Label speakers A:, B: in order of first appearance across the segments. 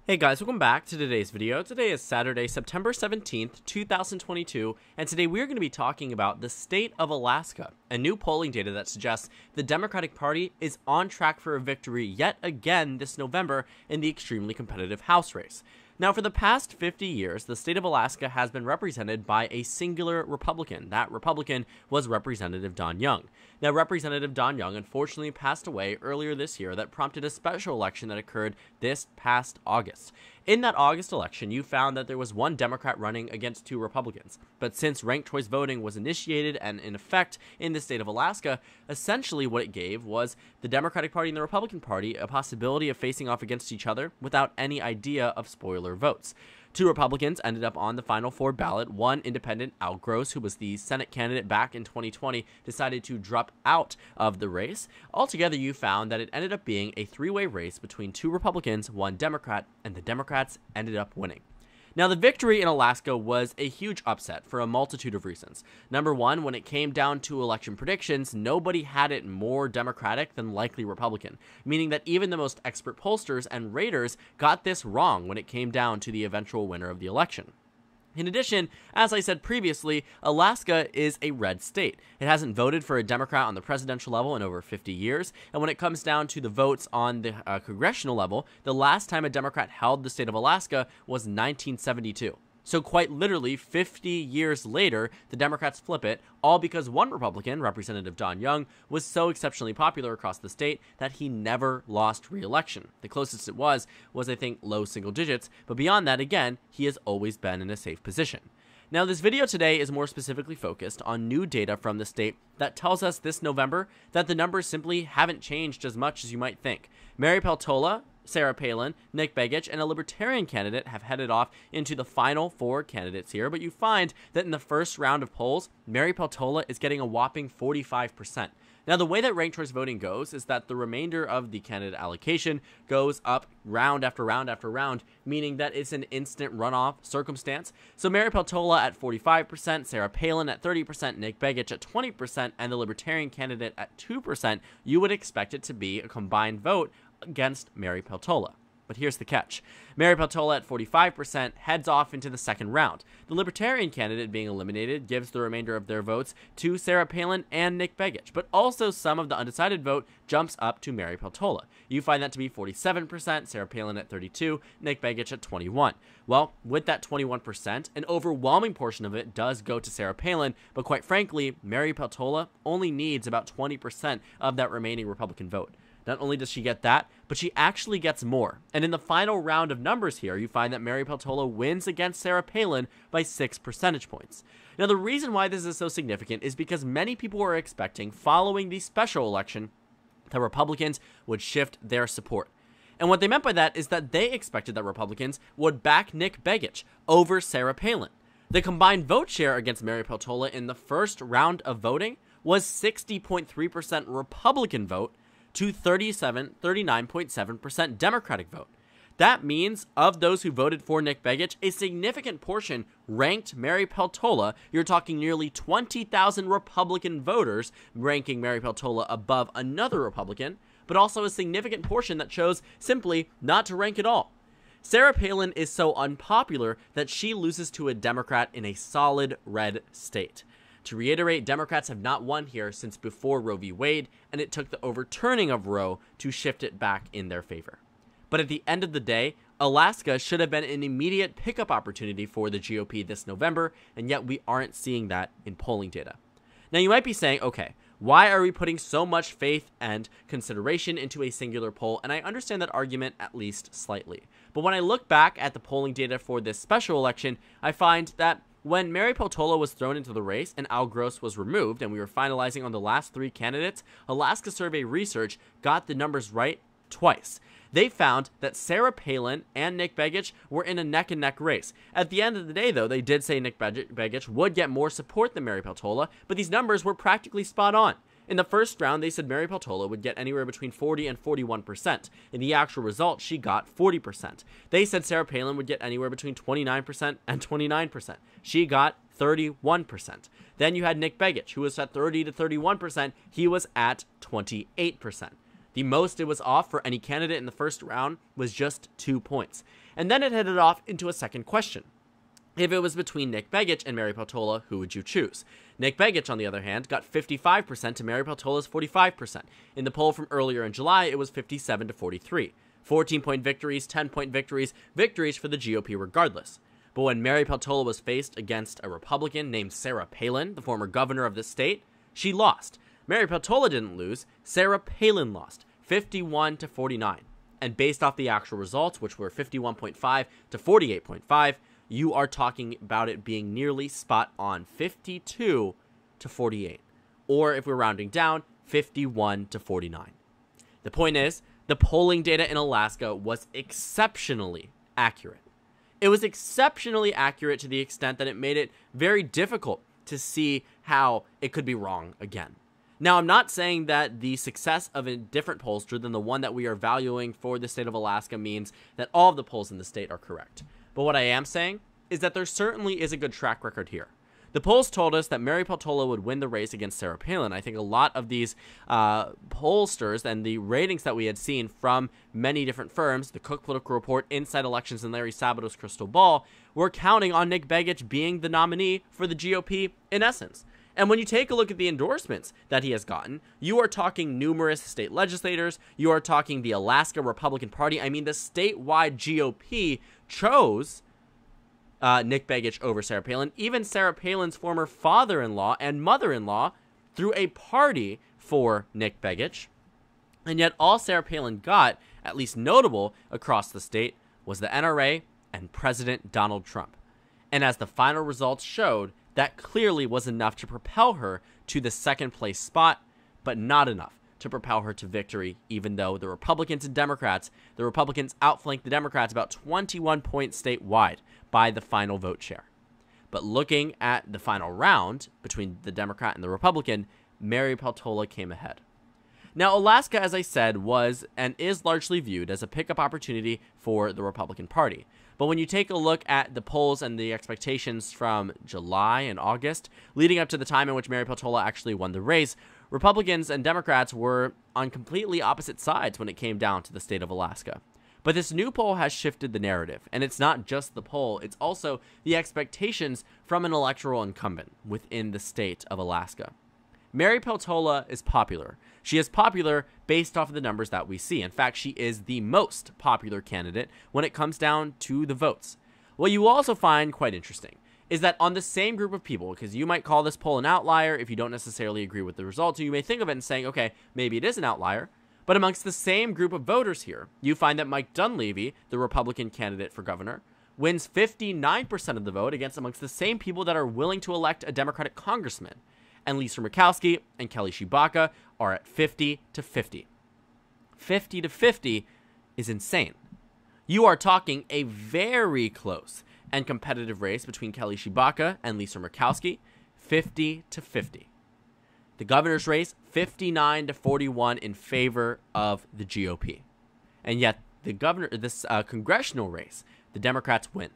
A: Hey guys, welcome back to today's video. Today is Saturday, September 17th, 2022, and today we're going to be talking about the state of Alaska, a new polling data that suggests the Democratic Party is on track for a victory yet again this November in the extremely competitive House race. Now, for the past 50 years, the state of Alaska has been represented by a singular Republican. That Republican was Representative Don Young. Now, Representative Don Young unfortunately passed away earlier this year. That prompted a special election that occurred this past August. In that August election, you found that there was one Democrat running against two Republicans. But since ranked choice voting was initiated and in effect in the state of Alaska, essentially what it gave was the Democratic Party and the Republican Party a possibility of facing off against each other without any idea of spoiler votes. Two Republicans ended up on the Final Four ballot. One independent, Al Gross, who was the Senate candidate back in 2020, decided to drop out of the race. Altogether, you found that it ended up being a three-way race between two Republicans, one Democrat, and the Democrats ended up winning. Now, the victory in Alaska was a huge upset for a multitude of reasons. Number one, when it came down to election predictions, nobody had it more Democratic than likely Republican, meaning that even the most expert pollsters and raters got this wrong when it came down to the eventual winner of the election. In addition, as I said previously, Alaska is a red state. It hasn't voted for a Democrat on the presidential level in over 50 years, and when it comes down to the votes on the congressional level, the last time a Democrat held the state of Alaska was 1972. So quite literally, 50 years later, the Democrats flip it, all because one Republican, Representative Don Young, was so exceptionally popular across the state that he never lost re-election. The closest it was, I think, low single digits, but beyond that, again, he has always been in a safe position. Now, this video today is more specifically focused on new data from the state that tells us this November that the numbers simply haven't changed as much as you might think. Mary Peltola, Sarah Palin, Nick Begich, and a Libertarian candidate have headed off into the final four candidates here, but you find that in the first round of polls, Mary Peltola is getting a whopping 45%. Now, the way that ranked choice voting goes is that the remainder of the candidate allocation goes up round after round after round, meaning that it's an instant runoff circumstance. So Mary Peltola at 45%, Sarah Palin at 30%, Nick Begich at 20%, and the Libertarian candidate at 2%, you would expect it to be a combined vote against Mary Peltola. But here's the catch. Mary Peltola at 45% heads off into the second round. The Libertarian candidate being eliminated gives the remainder of their votes to Sarah Palin and Nick Begich, but also some of the undecided vote jumps up to Mary Peltola. You find that to be 47%, Sarah Palin at 32%, Nick Begich at 21%. Well, with that 21%, an overwhelming portion of it does go to Sarah Palin, but quite frankly, Mary Peltola only needs about 20% of that remaining Republican vote. Not only does she get that, but she actually gets more. And in the final round of numbers here, you find that Mary Peltola wins against Sarah Palin by 6 percentage points. Now, the reason why this is so significant is because many people were expecting, following the special election, that Republicans would shift their support. And what they meant by that is that they expected that Republicans would back Nick Begich over Sarah Palin. The combined vote share against Mary Peltola in the first round of voting was 60.3% Republican vote to 39.7% Democratic vote. That means, of those who voted for Nick Begich, a significant portion ranked Mary Peltola. You're talking nearly 20,000 Republican voters ranking Mary Peltola above another Republican, but also a significant portion that chose simply not to rank at all. Sarah Palin is so unpopular that she loses to a Democrat in a solid red state. To reiterate, Democrats have not won here since before Roe v. Wade, and it took the overturning of Roe to shift it back in their favor. But at the end of the day, Alaska should have been an immediate pickup opportunity for the GOP this November, and yet we aren't seeing that in polling data. Now, you might be saying, okay, why are we putting so much faith and consideration into a singular poll? And I understand that argument at least slightly. But when I look back at the polling data for this special election, I find that when Mary Peltola was thrown into the race and Al Gross was removed and we were finalizing on the last three candidates, Alaska Survey Research got the numbers right twice. They found that Sarah Palin and Nick Begich were in a neck-and-neck race. At the end of the day, though, they did say Nick Begich would get more support than Mary Peltola, but these numbers were practically spot on. In the first round, they said Mary Peltola would get anywhere between 40 and 41%. In the actual result, she got 40%. They said Sarah Palin would get anywhere between 29% and 29%. She got 31%. Then you had Nick Begich, who was at 30 to 31%. He was at 28%. The most it was off for any candidate in the first round was just 2 points. And then it headed off into a second question. If it was between Nick Begich and Mary Peltola, who would you choose? Nick Begich, on the other hand, got 55% to Mary Peltola's 45%. In the poll from earlier in July, it was 57 to 43. 14-point victories, 10-point victories, victories for the GOP regardless. But when Mary Peltola was faced against a Republican named Sarah Palin, the former governor of the state, she lost. Mary Peltola didn't lose, Sarah Palin lost, 51 to 49. And based off the actual results, which were 51.5 to 48.5, you are talking about it being nearly spot on, 52 to 48. Or if we're rounding down, 51 to 49. The point is, the polling data in Alaska was exceptionally accurate. It was exceptionally accurate to the extent that it made it very difficult to see how it could be wrong again. Now, I'm not saying that the success of a different pollster than the one that we are valuing for the state of Alaska means that all of the polls in the state are correct. But what I am saying is that there certainly is a good track record here. The polls told us that Mary Peltola would win the race against Sarah Palin. I think a lot of these pollsters and the ratings that we had seen from many different firms, the Cook Political Report, Inside Elections, and Larry Sabatos' Crystal Ball, were counting on Nick Begich being the nominee for the GOP in essence. And when you take a look at the endorsements that he has gotten, you are talking numerous state legislators, you are talking the Alaska Republican Party. I mean, the statewide GOP chose Nick Begich over Sarah Palin. Even Sarah Palin's former father-in-law and mother-in-law threw a party for Nick Begich. And yet all Sarah Palin got, at least notable across the state, was the NRA and President Donald Trump. And as the final results showed, that clearly was enough to propel her to the second place spot, but not enough to propel her to victory, even though the Republicans outflanked the Democrats about 21 points statewide by the final vote share. But looking at the final round between the Democrat and the Republican, Mary Peltola came ahead. Now, Alaska, as I said, was and is largely viewed as a pickup opportunity for the Republican Party. But when you take a look at the polls and the expectations from July and August, leading up to the time in which Mary Peltola actually won the race, Republicans and Democrats were on completely opposite sides when it came down to the state of Alaska. But this new poll has shifted the narrative, and it's not just the poll, it's also the expectations from an electoral incumbent within the state of Alaska. Mary Peltola is popular. She is popular based off of the numbers that we see. In fact, she is the most popular candidate when it comes down to the votes. What you also find quite interesting is that on the same group of people, because you might call this poll an outlier if you don't necessarily agree with the results, or you may think of it and saying, okay, maybe it is an outlier, but amongst the same group of voters here, you find that Mike Dunleavy, the Republican candidate for governor, wins 59% of the vote amongst the same people that are willing to elect a Democratic congressman. And Lisa Murkowski and Kelly Tshibaka are at 50 to 50. 50 to 50 is insane. You are talking a very close and competitive race between Kelly Tshibaka and Lisa Murkowski, 50 to 50. The governor's race, 59 to 41 in favor of the GOP. And yet, this congressional race, the Democrats win.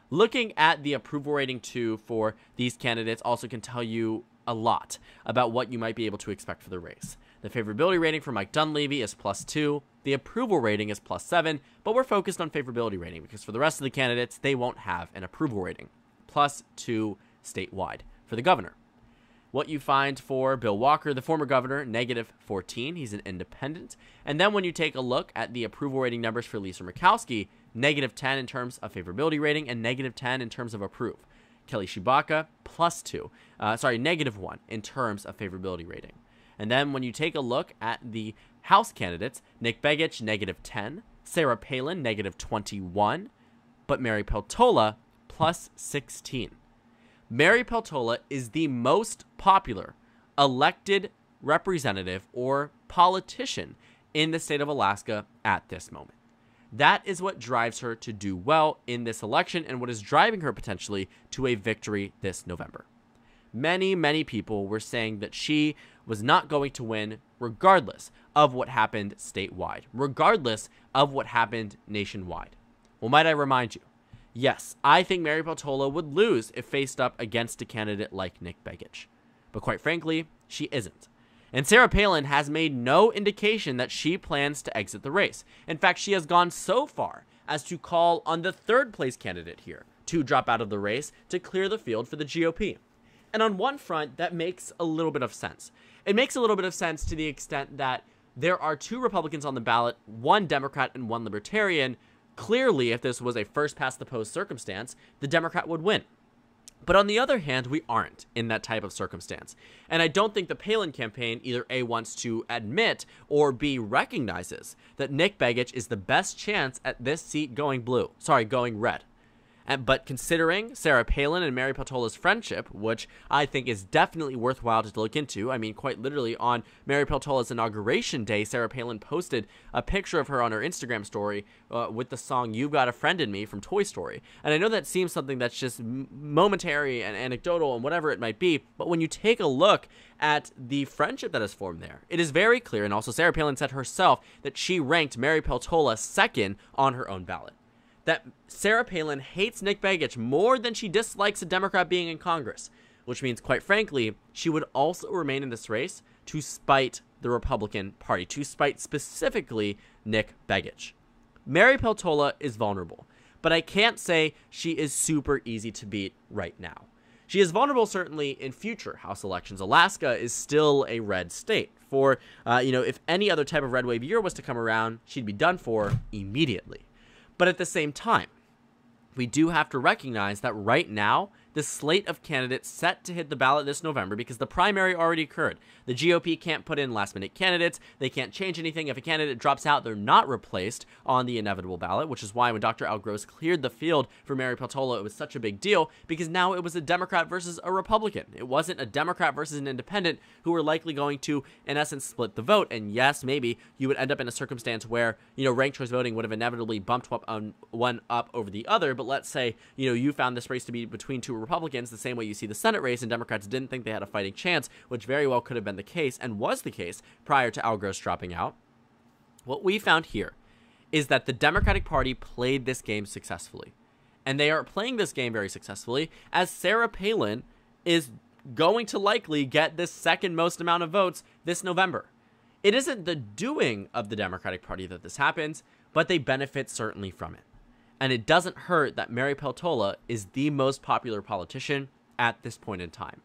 A: Looking at the approval rating, too, for these candidates also can tell you a lot about what you might be able to expect for the race. The favorability rating for Mike Dunleavy is +2. The approval rating is +7, but we're focused on favorability rating because for the rest of the candidates, they won't have an approval rating. +2 statewide for the governor. What you find for Bill Walker, the former governor, -14. He's an independent. And then when you take a look at the approval rating numbers for Lisa Murkowski, -10 in terms of favorability rating and -10 in terms of approve. Kelly Tshibaka, -1 in terms of favorability rating. And then when you take a look at the House candidates, Nick Begich, -10, Sarah Palin, -21, but Mary Peltola, +16. Mary Peltola is the most popular elected representative or politician in the state of Alaska at this moment. That is what drives her to do well in this election and what is driving her potentially to a victory this November. Many, many people were saying that she was not going to win regardless of what happened statewide, regardless of what happened nationwide. Well, might I remind you, yes, I think Mary Peltola would lose if faced up against a candidate like Nick Begich. But quite frankly, she isn't. And Sarah Palin has made no indication that she plans to exit the race. In fact, she has gone so far as to call on the third place candidate here to drop out of the race to clear the field for the GOP. And on one front, that makes a little bit of sense. It makes a little bit of sense to the extent that there are two Republicans on the ballot, one Democrat and one Libertarian. Clearly, if this was a first-past-the-post circumstance, the Democrat would win. But on the other hand, we aren't in that type of circumstance. And I don't think the Palin campaign either A, wants to admit, or B, recognizes that Nick Begich is the best chance at this seat going red. But considering Sarah Palin and Mary Peltola's friendship, which I think is definitely worthwhile to look into, I mean, quite literally on Mary Peltola's inauguration day, Sarah Palin posted a picture of her on her Instagram story with the song "You've Got a Friend in Me" from Toy Story. And I know that seems something that's just momentary and anecdotal and whatever it might be, but when you take a look at the friendship that is formed there, it is very clear, and also Sarah Palin said herself that she ranked Mary Peltola second on her own ballot, that Sarah Palin hates Nick Begich more than she dislikes a Democrat being in Congress, which means, quite frankly, she would also remain in this race to spite the Republican Party, to spite specifically Nick Begich. Mary Peltola is vulnerable, but I can't say she is super easy to beat right now. She is vulnerable certainly in future House elections. Alaska is still a red state. If any other type of red wave year was to come around, she'd be done for immediately. But at the same time, we do have to recognize that right now, the slate of candidates set to hit the ballot this November, because the primary already occurred. The GOP can't put in last-minute candidates. They can't change anything. If a candidate drops out, they're not replaced on the inevitable ballot, which is why when Dr. Al Gross cleared the field for Mary Peltola, it was such a big deal, because now it was a Democrat versus a Republican. It wasn't a Democrat versus an independent who were likely going to, in essence, split the vote. And yes, maybe you would end up in a circumstance where, ranked choice voting would have inevitably bumped one up over the other. But let's say, you found this race to be between two Republicans, the same way you see the Senate race, and Democrats didn't think they had a fighting chance, which very well could have been the case and was the case prior to Al Gross dropping out. What we found here is that the Democratic Party played this game successfully, and they are playing this game very successfully as Sarah Palin is going to likely get the second most amount of votes this November. It isn't the doing of the Democratic Party that this happens, but they benefit certainly from it. And it doesn't hurt that Mary Peltola is the most popular politician at this point in time.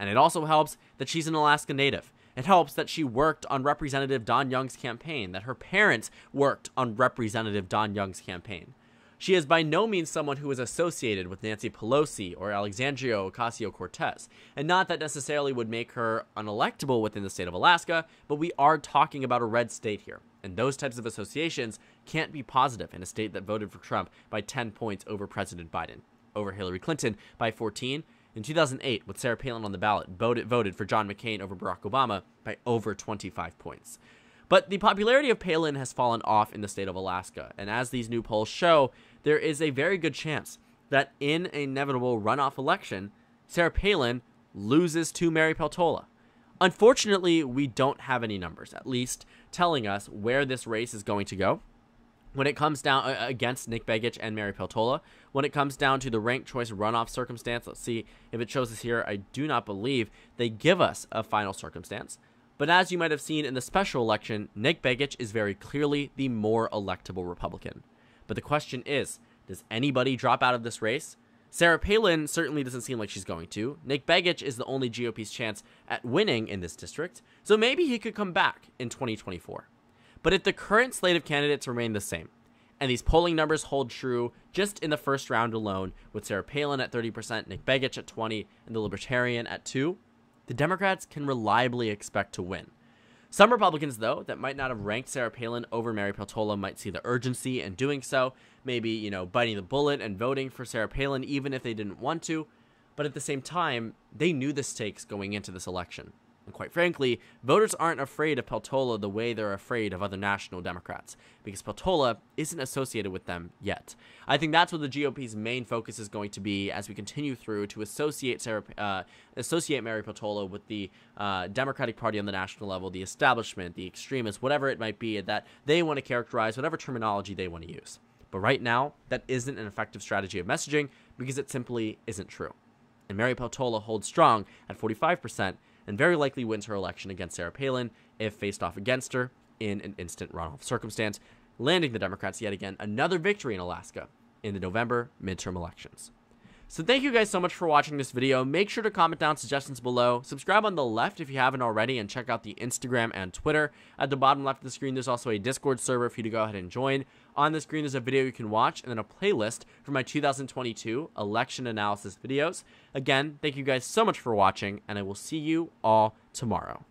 A: And it also helps that she's an Alaska native. It helps that she worked on Representative Don Young's campaign, that her parents worked on Representative Don Young's campaign. She is by no means someone who is associated with Nancy Pelosi or Alexandria Ocasio-Cortez, and not that necessarily would make her unelectable within the state of Alaska, but we are talking about a red state here, and those types of associations can't be positive in a state that voted for Trump by 10 points over President Biden, over Hillary Clinton by 14. In 2008, with Sarah Palin on the ballot, voted for John McCain over Barack Obama by over 25 points. But the popularity of Palin has fallen off in the state of Alaska, and as these new polls show, there is a very good chance that in an inevitable runoff election, Sarah Palin loses to Mary Peltola. Unfortunately, we don't have any numbers, at least telling us where this race is going to go. When it comes down against Nick Begich and Mary Peltola, when it comes down to the ranked choice runoff circumstance, let's see if it shows us here. I do not believe they give us a final circumstance. But as you might have seen in the special election, Nick Begich is very clearly the more electable Republican. But the question is, does anybody drop out of this race? Sarah Palin certainly doesn't seem like she's going to. Nick Begich is the only GOP's chance at winning in this district, so maybe he could come back in 2024. But if the current slate of candidates remain the same, and these polling numbers hold true just in the first round alone, with Sarah Palin at 30%, Nick Begich at 20%, and the Libertarian at 2%, the Democrats can reliably expect to win. Some Republicans, though, that might not have ranked Sarah Palin over Mary Peltola might see the urgency in doing so, maybe, biting the bullet and voting for Sarah Palin even if they didn't want to, but at the same time, they knew the stakes going into this election. And quite frankly, voters aren't afraid of Peltola the way they're afraid of other national Democrats, because Peltola isn't associated with them yet. I think that's what the GOP's main focus is going to be as we continue through to associate Mary Peltola with the Democratic Party on the national level, the establishment, the extremists, whatever it might be that they want to characterize, whatever terminology they want to use. But right now, that isn't an effective strategy of messaging because it simply isn't true. And Mary Peltola holds strong at 45%, and very likely wins her election against Sarah Palin if faced off against her in an instant runoff circumstance, landing the Democrats yet again another victory in Alaska in the November midterm elections. So thank you guys so much for watching this video. Make sure to comment down suggestions below. Subscribe on the left if you haven't already, and check out the Instagram and Twitter. At the bottom left of the screen, there's also a Discord server for you to go ahead and join. On the screen, there's a video you can watch, and then a playlist for my 2022 election analysis videos. Again, thank you guys so much for watching, and I will see you all tomorrow.